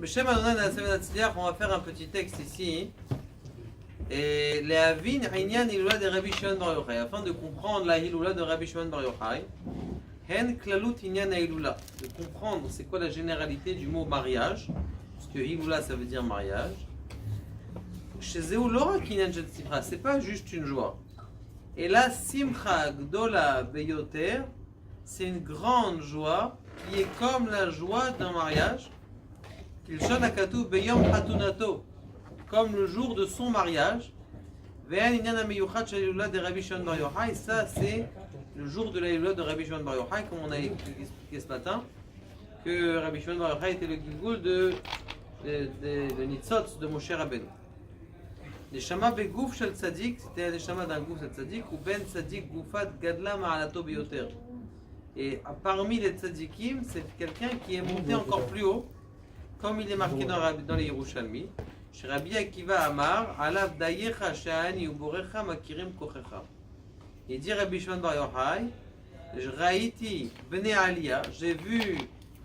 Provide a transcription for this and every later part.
Beshem Adonai Na'aseh V'Natzliach, on va faire un petit texte ici. Et les Avin Inyan Hilula de Rabbi Shimon Bar Yochai, afin de comprendre la Hilula de Rabbi Shimon Bar Yochai. Hen Klalut Inyan Hilula, de comprendre c'est quoi la généralité du mot mariage, parce que Hilula ça veut dire mariage. Chez Zéoulora Kinyan Jet Simcha, c'est pas juste une joie. Et là, Simcha Gdola Beyoter, c'est une grande joie qui est comme la joie d'un mariage. Kilshon Akatu Beyom Hatunato, comme le jour de son mariage. Ve'an Inyan Ameyuchat Shalilula de Rabbi Shimon Bar Yochai, ça c'est le jour de la Hilula de Rabbi Shimon Bar Yochai, comme on a expliqué ce matin, que Rabbi Shimon Bar Yochai était le Gilgul de Nitzot de Moshe Rabbeinu. Neshama begouf shel tzadik, c'était un neshama d'un gouf shel tzadik, ou ben tzadik goufat gadla ma'alato biyoter. Et parmi les tzadikim, c'est quelqu'un qui est monté encore plus haut, comme il est marqué dans les Yerushalmi. Chez Rabbi Akiva Amar, alav dayecha sha'ani uborecha makirim kochecha. Il dit Rabbi Shimon Bar Yochai, Raïti bnei aliyah, j'ai vu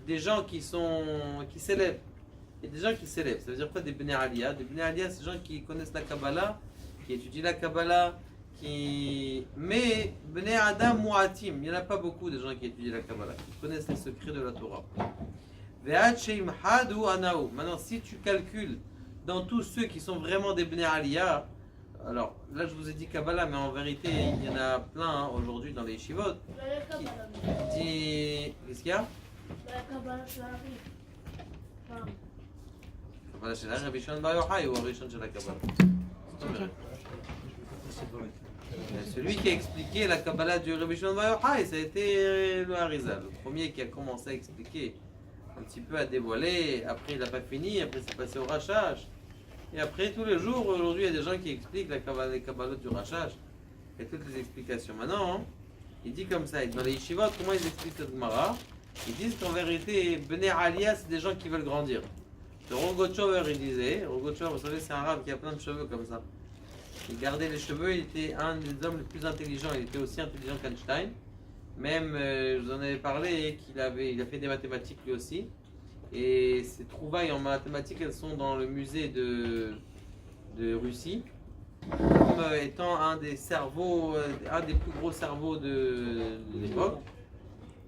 des gens qui s'élèvent. Il y a des gens qui s'élèvent, ça veut dire quoi des bnei aliyah? Des bnei aliyah, c'est des gens qui connaissent la Kabbalah, qui étudient la Kabbalah, mais bnei adam mu'atim, il n'y en a pas beaucoup de gens qui étudient la Kabbalah, qui connaissent les secrets de la Torah. Ve'ad sheim hadu anaou. Maintenant, si tu calcules dans tous ceux qui sont vraiment des bnei aliyah, alors là je vous ai dit Kabbalah, mais en vérité il y en a plein aujourd'hui dans les yeshivot. Qui dit... Qu'est-ce qu'il y a? La Kabbalah, c'est la vie. Kabbalah של רבי שמעון בר יוחאי הוא הראשון של הקבלה. Celui qui a expliqué la Kabbalah du Rabbi Shimon Bar Yochai, ça a été le Harizal, le premier qui a commencé à expliquer, un petit peu à dévoiler. Après il n'a pas fini, après c'est passé au Rashash. Et après tous les jours, aujourd'hui il y a des gens qui expliquent la Kabbalah, les Kabbalot du Rashash et toutes les explications. Maintenant, il dit comme ça, dans les yeshivot, comment ils expliquent cette Gemara? Ils disent qu'en vérité, Bnei Aliyah, c'est des gens qui veulent grandir. Le Rogochover, il disait, Rogochover, vous savez, c'est un arabe qui a plein de cheveux comme ça. Il gardait les cheveux, il était un des hommes les plus intelligents, il était aussi intelligent qu'Einstein. Même, je vous en avais parlé, il a fait des mathématiques lui aussi. Et ses trouvailles en mathématiques, elles sont dans le musée de Russie, comme étant un des plus gros cerveaux de l'époque.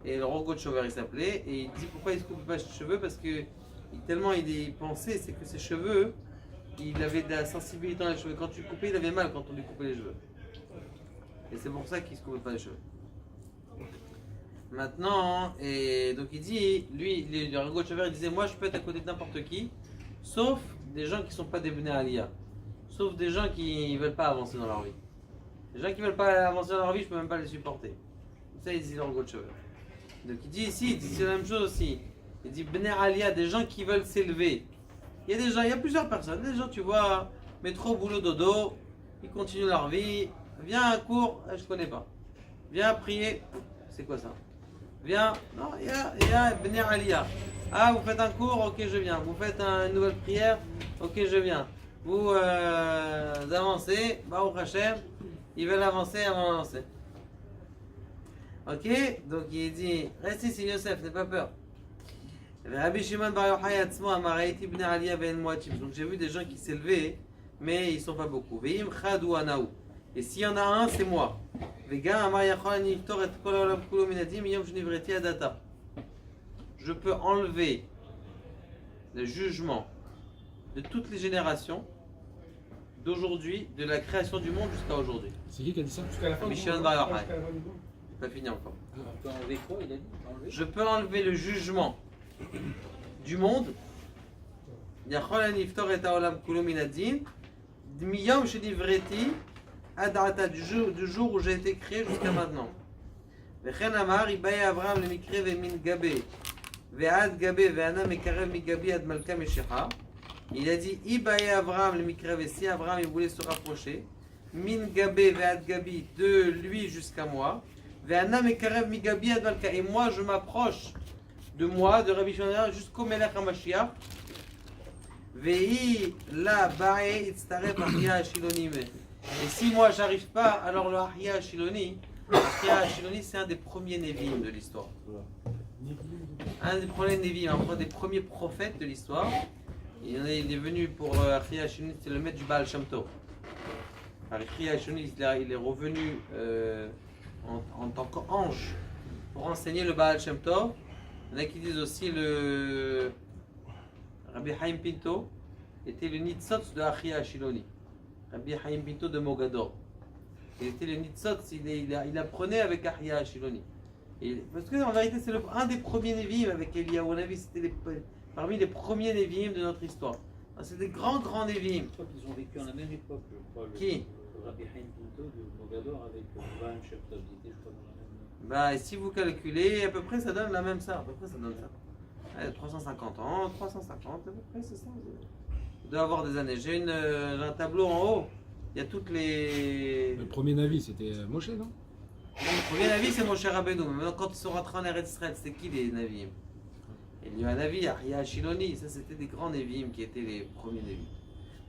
Et le Rogochover il s'appelait, et il dit pourquoi il ne se coupe pas ses cheveux, parce que tellement il pensait, c'est que ses cheveux, il avait de la sensibilité dans les cheveux. Quand tu coupais, il avait mal quand on lui coupait les cheveux. Et c'est pour ça qu'il ne se coupait pas les cheveux. Maintenant, et donc il dit, lui, le Rogochover, il disait, moi je peux être à côté de n'importe qui, sauf des gens qui ne sont pas des bnei aliyah, sauf des gens qui ne veulent pas avancer dans leur vie. Les gens qui ne veulent pas avancer dans leur vie, je ne peux même pas les supporter. Ça, il dit le Rogochover. Donc il dit ici, il dit c'est la même chose aussi. Il dit Bnei Aliyah, des gens qui veulent s'élever. Il y a des gens, il y a plusieurs personnes. Des gens, tu vois, métro, boulot, dodo, ils continuent leur vie. Viens à un cours, je ne connais pas. Viens prier, c'est quoi ça? Viens, non, il y a Bnei Aliyah. Ah, vous faites un cours, ok, je viens. Vous faites une nouvelle prière, ok, je viens. Vous avancez, Baruch Hashem, ils veulent avancer, avant d'avancer. Ok, donc il dit, reste ici Yosef, n'aie pas peur. Rabbi Shimon Bar Yochai atzmo amar haïti bnei aliyah ve'en muatim. Donc j'ai vu des gens qui s'élevaient, mais ils ne sont pas beaucoup. Ve'im chadu anaou. Et s'il y en a un, c'est moi. Ve'gam amar yachol ani yiftor et kol haolam kulo min hadim miyom shenivreti adata. Je peux enlever le jugement de toutes les générations d'aujourd'hui, de la création du monde jusqu'à aujourd'hui. C'est qui a dit ça? Jusqu'à la fin Rabbi du Shimon monde. Bar Yochai. Pas fini encore. On peut enlever quoi, il a dit? Je peux enlever le jugement du monde. Yachol ani yiftor et haolam kulo min hadin miyom shenivreti adata, du jour où j'ai été créé jusqu'à maintenant. Vechen amar ibaye Avraham le mikre ve min gabe ve'ad gabe ve'ana mekarev mi gabi ad malka meshecha. Il a dit ibaye Avraham le mikre ve, si Avraham il voulait se rapprocher, min gabe ve'ad gabi, de lui jusqu'à moi. Ve'ana mekarev mi gabi ad malka, et moi je m'approche de moi, de Rabbi Shimon jusqu'au Melech HaMashiach. Ve'i la ba'e itztaref ahya hashilonim. Et si moi j'arrive pas, alors le ahya hashiloni, c'est un des premiers Nevi'im de l'histoire. Un des premiers Nevi'im, un des premiers prophètes de l'histoire. il est venu pour Achia Shoni, c'est le maître du Baal Shem Tov. Achia Shoni, il est revenu en tant qu'ange pour enseigner le Baal Shem Tov. Il y en a qui disent aussi le Rabbi Haim Pinto était le Nitzotz de Achia Shiloni. Rabbi Haim Pinto de Mogador. Il était le Nitzotz, il apprenait avec Achia Shiloni. Parce qu'en vérité, c'est un des premiers Nevi'im avec Eliyahu Navi, c'était parmi les premiers Nevi'im de notre histoire. C'est des grands Nevi'im. Je crois qu'ils ont vécu à la même époque, je crois. Qui? Rabbi Haim Pinto de Mogador avec Baal Shem Tov, je crois, dans la même. Bah, si vous calculez, à peu près ça donne la même ça. À peu près ça donne ça. 350 ans, 350, à peu près c'est ça. Vous devez avoir des années. J'ai un tableau en haut. Il y a toutes les. Le premier Navi, c'était Moshe, non? Le premier Navi, c'est Moshe Rabbeinu. Mais maintenant, quand ils sont rentrés en Eretz Israël, c'était qui les Naviim? Il y a un Navi, Achia Shiloni. Ça, c'était des grands Nevi'im qui étaient les premiers Nevi'im.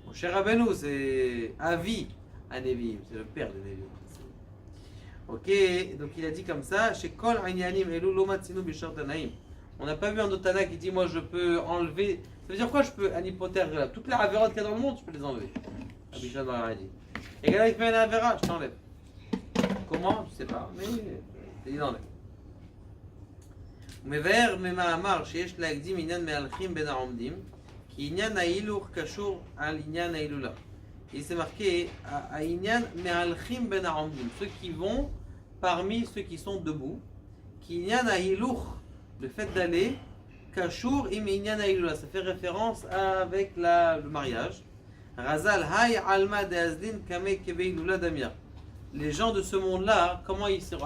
Moshe Rabbeinu, c'est Avi, un Nevi'im. C'est le père des Nevi'im. Ok, donc il a dit comme ça, chez Kol Ainyanim Elu Lomatsinu Bishar Tanaim. On n'a pas vu un autre Tana qui dit moi je peux enlever. Ça veut dire quoi? Je peux un hypothèse là. Toutes les avérotes qu'il y a dans le monde, je peux les enlever. Abishad Bar a dit. Et quelqu'un qui fait une avéra, je t'enlève. Comment? Je sais pas, mais il enlève. מבאר ממאמר שיש להקדים עניין מהלכים בין העומדים כי עניין ההילוך קשור על עניין ההילולה. Et c'est marqué העניין מהלכים בין העומדים, ceux qui vont parmi ceux qui sont debout, כי עניין ההילוך, le fait d'aller, קשור עם עניין ההילולה, ça fait référence avec le mariage. Razal hay alma deazdin kame kebe hilula damia. Les gens de ce monde-là,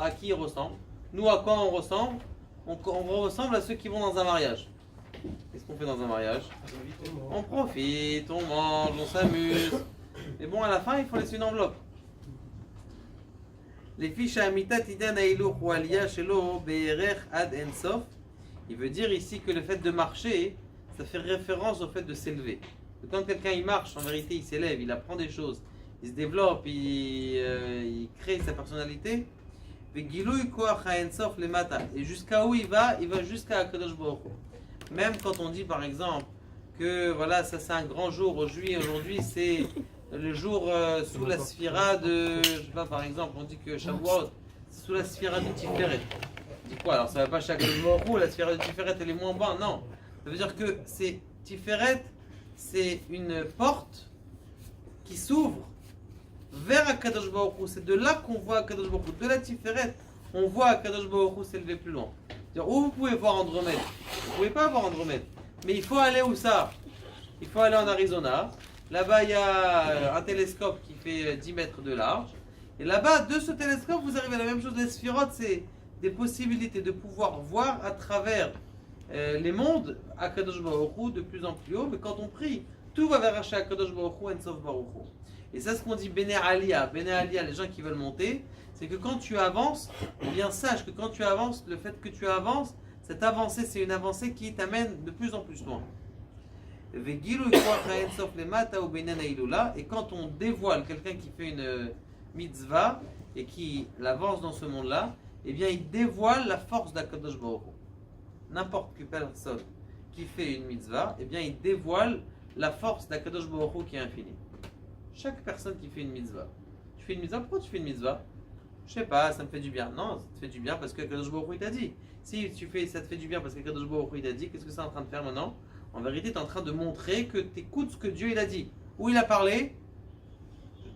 à qui ils ressemblent? Nous, à quoi on ressemble? On ressemble à ceux qui vont dans un mariage. Qu'est-ce qu'on fait dans un mariage? On profite, on mange, on s'amuse. Mais bon, à la fin, il faut laisser une enveloppe. Les fiches à amitat idan ailuch ou aliyah shelo be'erech ad ensof. Il veut dire ici que le fait de marcher, ça fait référence au fait de s'élever. Quand quelqu'un il marche, en vérité, il s'élève, il apprend des choses, il se développe, il crée sa personnalité. Et jusqu'à où il va jusqu'à Akadosh Baruch Hu. Même quand on dit par exemple que voilà, ça c'est un grand jour, aujourd'hui c'est le jour sous la sphira de, je sais pas, par exemple, on dit que Shavuot, c'est sous la sphira de Tiferet. On dit quoi? Alors ça va pas chez Akadosh Baruch Hu, la sphira de Tiferet elle est moins bas, non. Ça veut dire que c'est Tiferet, c'est une porte qui s'ouvre vers Akadosh Baruch Hu. C'est de là qu'on voit Akadosh Baruch Hu. De la Tiferet, on voit Akadosh Baruch Hu s'élever plus loin. C'est-à-dire, où vous pouvez voir Andromède? Vous ne pouvez pas voir Andromède. Mais il faut aller où ça? Il faut aller en Arizona. Là-bas, il y a un télescope qui fait 10 mètres de large. Et là-bas, de ce télescope, vous arrivez à la même chose. Les sphirotes, c'est des possibilités de pouvoir voir à travers les mondes Akadosh Baruch Hu de plus en plus haut. Mais quand on prie, tout va vers Akadosh Baruch Hu, Ensof Baruch Hu. Et ça, ce qu'on dit Bene Aliyah, les gens qui veulent monter, c'est que quand tu avances, eh bien sache que quand tu avances, le fait que tu avances, cette avancée, c'est une avancée qui t'amène de plus en plus loin. Et quand on dévoile quelqu'un qui fait une mitzvah et qui l'avance dans ce monde-là, eh bien il dévoile la force d'Akadosh Baruch Hu. N'importe quelle personne qui fait une mitzvah, eh bien il dévoile la force d'Akadosh Baruch Hu qui est infinie. Chaque personne qui fait une mitzvah. Tu fais une mitzvah, pourquoi tu fais une mitzvah? Je sais pas, ça me fait du bien. Non, ça te fait du bien parce que Kadosh Baruch Hu t'a dit. Si tu fais, ça te fait du bien parce que Kadosh Baruch Hu t'a dit, qu'est-ce que c'est en train de faire maintenant? En vérité, tu es en train de montrer que tu écoutes ce que Dieu il a dit. Où il a parlé?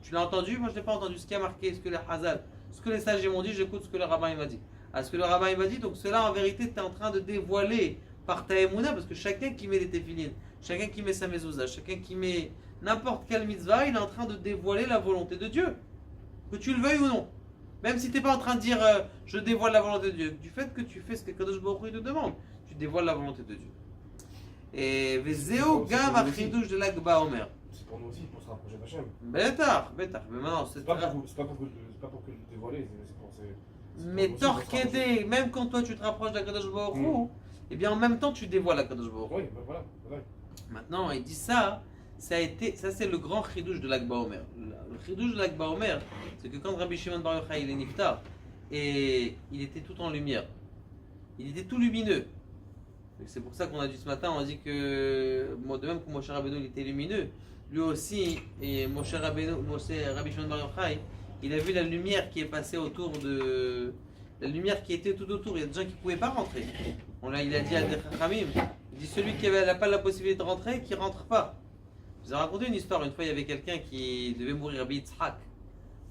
Tu l'as entendu? Moi je l'ai pas entendu. Ce qui a marqué, ce que les Hazal, ce que les sages m'ont dit, j'écoute ce que le rabbin m'a dit. À ce que le rabbin m'a dit, donc cela en vérité, tu es en train de dévoiler par ta émouna, parce que chacun qui met les téfilines, chacun qui met sa mezouza, chacun qui met n'importe quelle mitzvah, il est en train de dévoiler la volonté de Dieu. Que tu le veuilles ou non. Même si tu n'es pas en train de dire je dévoile la volonté de Dieu. Du fait que tu fais ce que Kadosh Baruch Hu te demande, tu dévoiles la volonté de Dieu. Et Vezeo Gam Achidouche de Lag Baomer. C'est pour nous aussi, pour se rapprocher d'Hachem. Bétar. Mais maintenant, C'est pas pour que le dévoiler, c'est pour. Mais Torquédé, même quand toi tu te rapproches d'Akadosh Baruch Hu, et bien en même temps tu dévoiles Akadosh Baruch Hu. Oui, voilà. Maintenant, il dit ça c'est le grand chidouche de l'Akba Omer. Le chidouche de l'Akba Omer, c'est que quand Rabbi Shimon Bar Yochai il est niftar, et il était tout en lumière, il était tout lumineux. C'est pour ça qu'on a dit ce matin, on a dit que de même que Moshe Rabbeinu il était lumineux, lui aussi, et Rabbi Shimon Bar Yochai, il a vu la lumière qui est passée autour de... La lumière qui était tout autour, il y a des gens qui ne pouvaient pas rentrer. Il a dit à des Chachamim, il dit celui qui n'a pas la possibilité de rentrer, qui ne rentre pas. Je vous ai raconté une histoire, une fois il y avait quelqu'un qui devait mourir, Rabbi Yitzhak,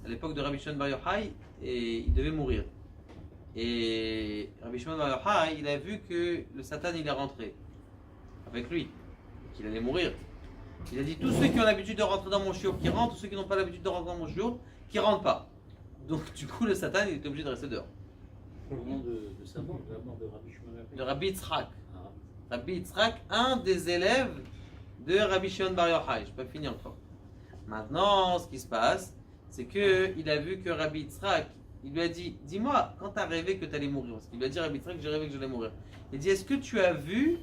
à l'époque de Rabbi Shimon Bar Yochai, et il devait mourir. Et Rabbi Shimon Bar Yochai, il a vu que le Satan il est rentré avec lui, qu'il allait mourir. Il a dit tous ceux qui ont l'habitude de rentrer dans mon chiour qui rentrent, tous ceux qui n'ont pas l'habitude de rentrer dans mon chiour qui rentrent pas. Donc du coup le Satan il était obligé de rester dehors. Au moment de sa mort, de la mort de Rabbi Shimon De Rabbi Yitzhak. Ah, Rabbi Yitzhak, un des élèves de Rabbi Shimon Bar Yochai. Je n'ai pas fini encore. Maintenant, ce qui se passe, c'est qu'il a vu que Rabbi Yitzhak, il lui a dit, dis-moi, quand tu as rêvé que tu allais mourir, parce qu'il lui a dit Rabbi Yitzhak, j'ai rêvé que j'allais mourir. Il dit, est-ce que tu as vu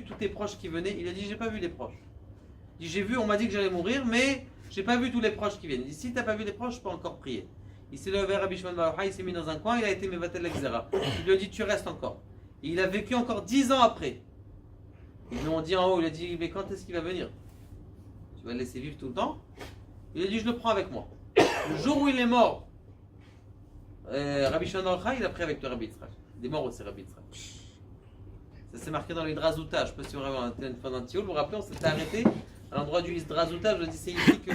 tous tes proches qui venaient? Il a dit, j'ai pas vu les proches. Il dit, j'ai vu, on m'a dit que j'allais mourir, mais j'ai pas vu tous les proches qui viennent. Il dit, si tu n'as pas vu les proches, je peux encore prier. Il s'est levé à Rabbi Shimon Bar Yochai, il s'est mis dans un coin, il a été Mevatel l'Exera. Il lui a dit, tu restes encore. Et il a vécu encore 10 ans après. Ils lui ont dit en haut, il a dit, mais quand est-ce qu'il va venir? Tu vas le laisser vivre tout le temps? Il a dit, je le prends avec moi. Le jour où il est mort, Rabbi Shimon Bar Yochai, il a pris avec le Rabbi Yitzhak. Il est mort aussi, Rabbi Yitzhak. Ça s'est marqué dans les Drazouta. Je ne sais pas si vous avez une fois dans le Tioul, vous vous rappelez, on s'était arrêté à l'endroit du Drazouta. Je vous dis, c'est ici que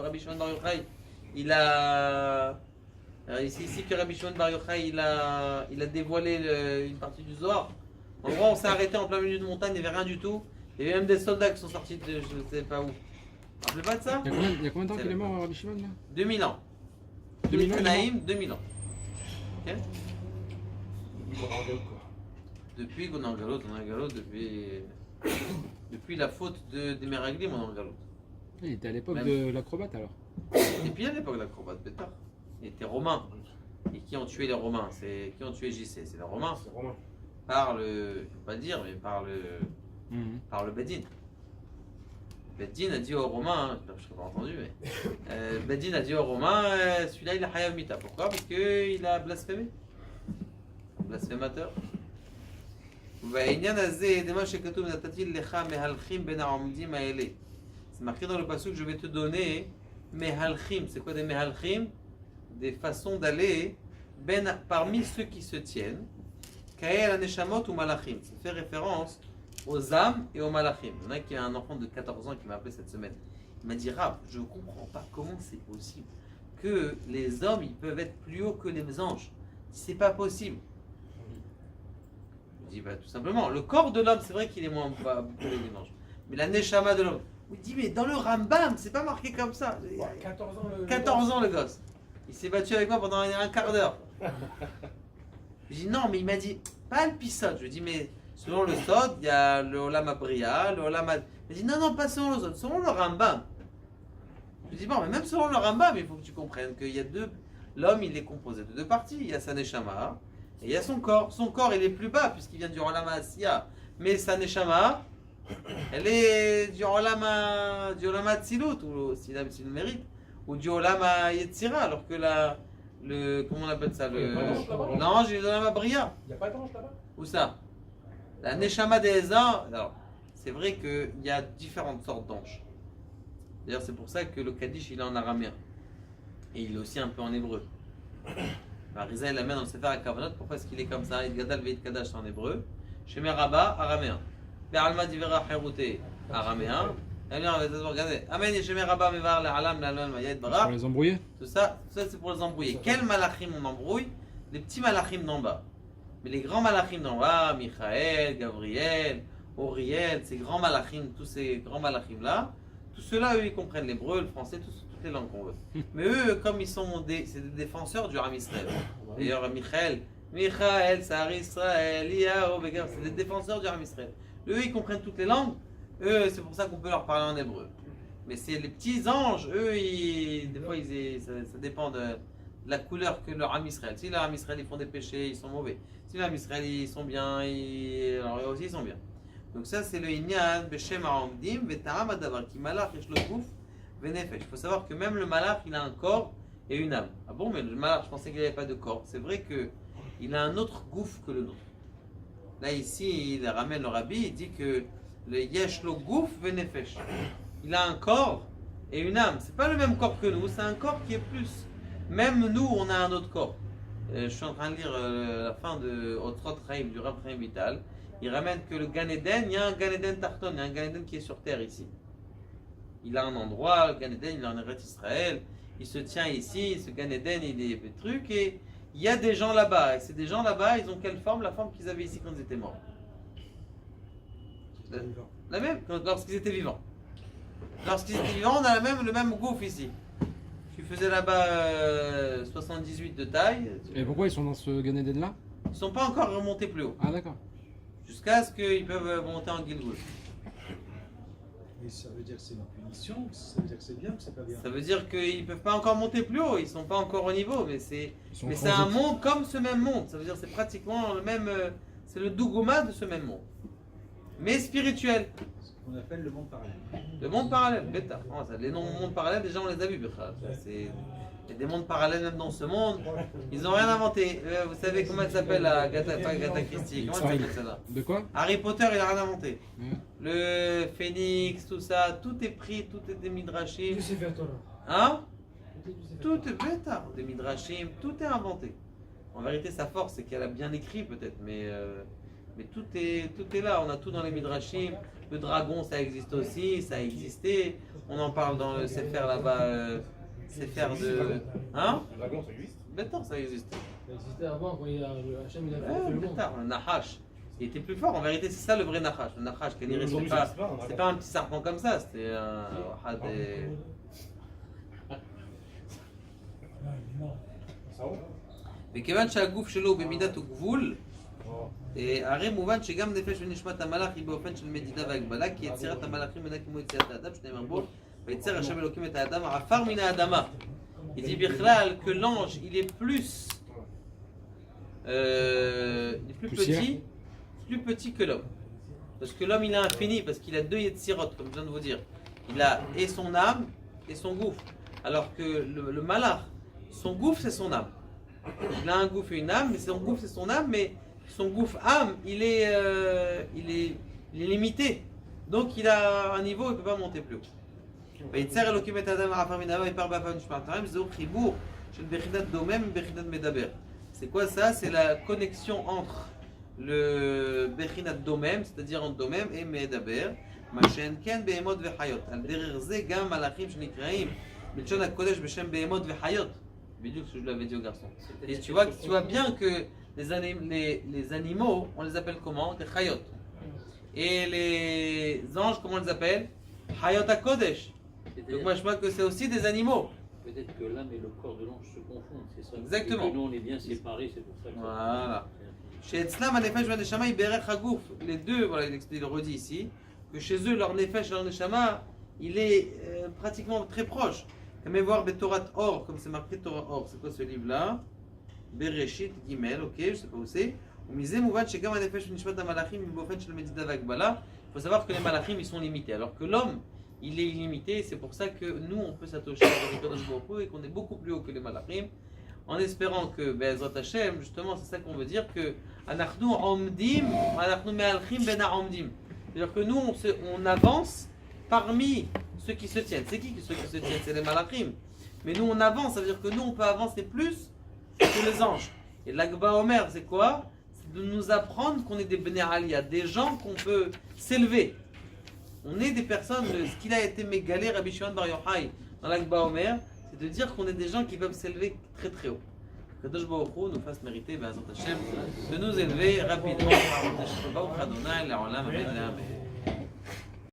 Rabbi Shimon Bar Yochai, il a. C'est ici que Rabbi Shimon Bar Yochai, il a dévoilé une partie du Zohar. En gros, on s'est arrêté en plein milieu de montagne, il n'y avait rien du tout. Il y avait même des soldats qui sont sortis de je ne sais pas où. Vous vous rappelez pas de ça? Il y a combien de temps qu'il est mort, Rabbi Shimon là 2000 ans. 2000 ans, il est Naïm, 2000 ans. Ok. Depuis qu'on est en galoute, depuis la faute des Meraglim, on est en galoute. Il était à l'époque Même. de l'acrobate alors. Et puis à l'époque de l'acrobate, Bétar. Il était romain. Et qui ont tué les Romains? Qui ont tué JC? C'est les Romains. C'est romain. Par le. Je ne peux pas dire, mais par le Bedin. Bedin a dit aux Romains, je ne l'ai pas entendu, mais. Bedin a dit aux Romains, celui-là il a Hayav Mita. Pourquoi? Parce qu'il a blasphémé. Blasphémateur. C'est marqué dans le passage que je vais te donner mehalchim. C'est quoi des mehalchim? Des façons d'aller parmi ceux qui se tiennent. Kael aneshamot ou malachim. Ça fait référence aux âmes et aux malachim. Il y en a qui a un enfant de 14 ans qui m'a appelé cette semaine. Il m'a dit, Rav, je ne comprends pas comment c'est possible que les hommes ils peuvent être plus hauts que les anges. C'est pas possible. Je dis, bah, tout simplement, le corps de l'homme, c'est vrai qu'il est moins bas que les anges. Mais la neshama de l'homme. Il dit, mais dans le Rambam, c'est pas marqué comme ça. 14 ans 14 ans le gosse. Il s'est battu avec moi pendant un quart d'heure. Je dis, non, mais il m'a dit, pas le pisot. Je lui dis, mais selon le Sod, il y a le Olam Abriya, le Olam Ad. Il m'a dit, non, pas selon le Sod, selon le Rambam. Je lui dis, bon, mais même selon le Rambam, il faut que tu comprennes qu'il y a l'homme, il est composé de deux parties. Il y a sa neshama. Et il y a son corps. Son corps, il est plus bas puisqu'il vient du Olam Asiya. Mais sa neshama, elle est du Olam Atzilut, ou s'il le mérite, ou du Olam Yetzira, alors que comment on appelle ça? L'ange, il est de l'Olam Abriya. Il n'y a pas d'ange là-bas? Où ça? La neshama des anges. Alors, c'est vrai qu'il y a différentes sortes d'anges. D'ailleurs, c'est pour ça que le Kaddish, il est en araméen. Et il est aussi un peu en hébreu. Rizal l'amène dans le Sefer HaKavanot. Pourquoi est-ce qu'il est comme ça? Il gadal veit kadash en hébreu. Shemé Rabba, araméen. Be'alma divera cherouté, araméen. Regardez. Amen, Shemé Rabba mevar le'alam le'alman mayed Pour bara. les embrouiller. Tout ça c'est pour les embrouiller. Quels malachim on embrouille? Les petits malachim d'en bas. Mais les grands malachim d'en bas, Michael, Gabriel, Auriel, ces grands malachim, tous ces grands malachim là, tous ceux-là, eux, ils comprennent l'hébreu, le français, toutes les langues qu'on veut. Mais eux, comme ils sont c'est des défenseurs du Ham Israël. D'ailleurs, Michael, Sar Israël, Yahu, c'est des défenseurs du Ham Israël. Eux, ils comprennent toutes les langues. Eux, c'est pour ça qu'on peut leur parler en hébreu. Mais c'est les petits anges, eux, des fois, ça dépend de la couleur que leur Ham Israël. Si leur Ham Israël, ils font des péchés, ils sont mauvais. Si leur Ham Israël, ils sont bien, alors eux aussi, ils sont bien. Donc ça, c'est le Inyan, Beshem Ha'omdim, Veta'am Adavar, qui malach, yesh le gouf, Venefesh. Il faut savoir que même le malach, il a un corps et une âme. Ah bon, mais le malach, je pensais qu'il n'avait pas de corps. C'est vrai qu'il a un autre gouffre que le nôtre. Là, ici, il ramène le rabbi, il dit que le yesh lo gouf venefesh. Il a un corps et une âme. C'est pas le même corps que nous, c'est un corps qui est plus. Même nous, on a un autre corps. Je suis en train de lire la fin de Otrot Chaim, du Rav Chaim Vital. Il ramène que le Gan Eden, il y a un Gan Eden Tarton, il y a un Gan Eden qui est sur terre ici. Il a un endroit, le Gan Eden, il est en Eretz Israël. Il se tient ici, ce Gan Eden, il est des trucs et il y a des gens là-bas. Et ces des gens là-bas, ils ont quelle forme? La forme qu'ils avaient ici quand ils étaient morts. La même, lorsqu'ils étaient vivants. Lorsqu'ils étaient vivants, on a le même gouffre ici. Tu faisais là-bas 78 de taille. Et pourquoi ils sont dans ce Gan Eden là? Ils ne sont pas encore remontés plus haut. Ah d'accord. Jusqu'à ce qu'ils peuvent monter en Gilgul. Mais ça veut dire que c'est une punition, ça veut dire que c'est bien ou c'est pas bien? Ça veut dire qu'ils ne peuvent pas encore monter plus haut. Ils ne sont pas encore au niveau. Mais c'est Ils sont un transit. monde comme ce même monde. Ça veut dire que c'est pratiquement le même. C'est le Dougouma de ce même monde. Mais spirituel. Ce qu'on appelle le monde parallèle. Le monde parallèle, bêta. Oh, les mondes parallèles, déjà on les a vus. Il y a des mondes parallèles même dans ce monde. Ils n'ont rien inventé. Vous savez comment elle s'appelle la Agatha Christie? Comment elle s'appelle celle-là? De quoi? Harry Potter, il n'a rien inventé. Ouais. Le phénix, tout ça, tout est pris, tout est des midrashim. Tu sais faire toi là. Hein? Tu sais faire Tout est bêta. Des midrashim, tout est inventé. En vérité, sa force, c'est qu'elle a bien écrit peut-être, mais tout est là. On a tout dans les midrashim. Le dragon, ça existe aussi, ça a existé. On en parle dans le Sefer là-bas. Sefer de. Hein? Le dragon, ça existe. Bêta, ça existe. Ça existait avant quand Hachem il a fait Ouais, le monde. bêta, le Nahash. Il était plus fort. En vérité, c'est ça le vrai Nahash. Le Nahash, Aujourd'hui, c'est ça existe pas, un c'était dragon. pas un petit serpent comme ça. C'était un. Ça va? וכיוון שהגוף שלו הוא במידת וגבול, Oh. הרי מובן שגם נפש ונשמת המלאך היא באופן של מדידה והגבלה, כי יצירת המלאכים אינה כמו יצירת האדם, שנאמר בו, ויצר השם אלוקים את האדם עפר מן האדמה. Il dit בכלל que l'ange, il est plus petit que l'homme. Parce que l'homme, il est infini, parce qu'il a deux yetzirot, comme je viens de vous dire. Il a et son âme et son gouffre. Alors que le malach, son gouffre, c'est son âme. Il a un gouffre et une âme, mais son gouffre, c'est son âme, mais son gouffre âme, il est limité. Donc il a un niveau, il ne peut pas monter plus haut. ויצר אלוקים את האדם עפר מן האדמה ויפר באפיו ונשמת המים, זהו חיבור של בחינת דומם ובחינת מדבר. C'est quoi ça? C'est la connexion entre le בחינת דומם, c'est-à-dire entre דומם et מדבר, מה שאין כן בהמות וחיות. על דרך זה גם מלאכים שנקראים בלשון הקודש בשם בהמות וחיות. בדיוק ce que je l'avais dit au garçon. Et tu vois bien que les animaux, on les appelle comment? Des chayot. Et les anges, comment on les appelle? Hayot HaKodesh. Donc moi je vois que c'est aussi des animaux. Peut-être que l'âme et le corps de l'ange se confondent, c'est ça. Exactement. Et que nous on est bien séparés, c'est pour ça que Voilà. Chez Etzlam, Nefesh et Neshama, Iberech Hagouf. Les deux, voilà, il le redit ici, que chez eux, leur Nefesh et leur Neshama, il est pratiquement très proche. Comme voir Betorat Or, comme c'est marqué Torah Or. C'est quoi ce livre-là? Bereshit Gimel, ok, je sais pas où c'est. Il faut savoir que les malachim ils sont limités, alors que l'homme il est illimité. C'est pour ça que nous on peut s'attacher à Kadosh Baruch Hu et qu'on est beaucoup plus haut que les malachim, en espérant que Be'ezrat Hashem, justement, c'est ça qu'on veut dire que Anachnu Omdim, Anachnu Me'alchim Ben Omdim. C'est-à-dire que nous on avance parmi ceux qui se tiennent. C'est qui ceux qui se tiennent? C'est les malachim. Mais nous on avance, ça veut dire que nous on peut avancer plus que les anges. Et l'Agba Omer, c'est quoi? C'est de nous apprendre qu'on est des Bnei Aliyah, des gens qu'on peut s'élever. On est des personnes, ce qu'il a été mégalé Rabbi Shimon Bar Yochai dans l'Agba Omer, c'est de dire qu'on est des gens qui peuvent s'élever très très haut. Que Kadosh Baruch Hu nous fasse mériter, Be'ezrat Hashem, de nous élever rapidement. Baruch Adonai, Le'olam, Amen, Amen.